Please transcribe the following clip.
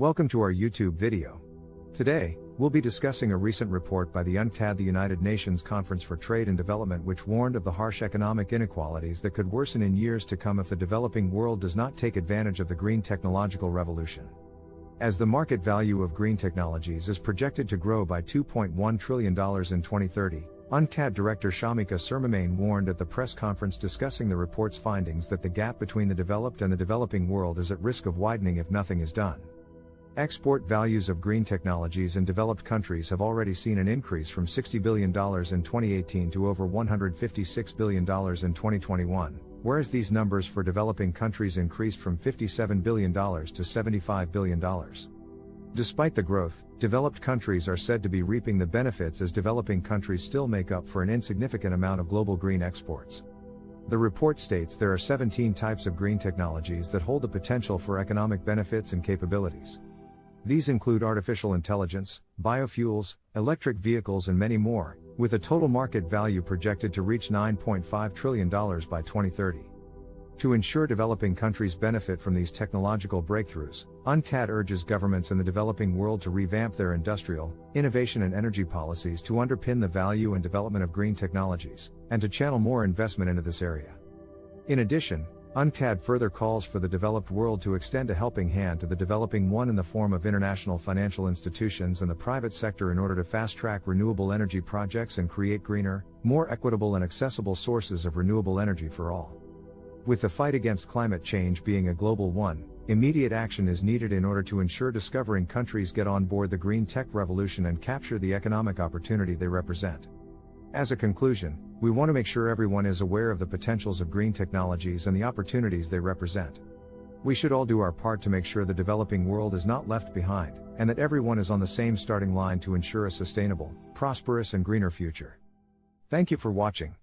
Welcome to our YouTube video. Today, we'll be discussing a recent report by the UNCTAD, the United Nations Conference for Trade and Development, which warned of the harsh economic inequalities that could worsen in years to come if the developing world does not take advantage of the green technological revolution. As the market value of green technologies is projected to grow by $2.1 trillion in 2030, UNCTAD Director Shamika Surmamane warned at the press conference discussing the report's findings that the gap between the developed and the developing world is at risk of widening if nothing is done. Export values of green technologies in developed countries have already seen an increase from $60 billion in 2018 to over $156 billion in 2021, whereas these numbers for developing countries increased from $57 billion to $75 billion. Despite the growth, developed countries are said to be reaping the benefits as developing countries still make up for an insignificant amount of global green exports. The report states there are 17 types of green technologies that hold the potential for economic benefits and capabilities. These include artificial intelligence, biofuels, electric vehicles and many more, with a total market value projected to reach $9.5 trillion by 2030. To ensure developing countries benefit from these technological breakthroughs, UNCTAD urges governments in the developing world to revamp their industrial, innovation and energy policies to underpin the value and development of green technologies, and to channel more investment into this area. In addition, UNCTAD further calls for the developed world to extend a helping hand to the developing one in the form of international financial institutions and the private sector in order to fast-track renewable energy projects and create greener, more equitable and accessible sources of renewable energy for all. With the fight against climate change being a global one, immediate action is needed in order to ensure discovering countries get on board the green tech revolution and capture the economic opportunity they represent. As a conclusion, we want to make sure everyone is aware of the potentials of green technologies and the opportunities they represent. We should all do our part to make sure the developing world is not left behind, and that everyone is on the same starting line to ensure a sustainable, prosperous and greener future. Thank you for watching.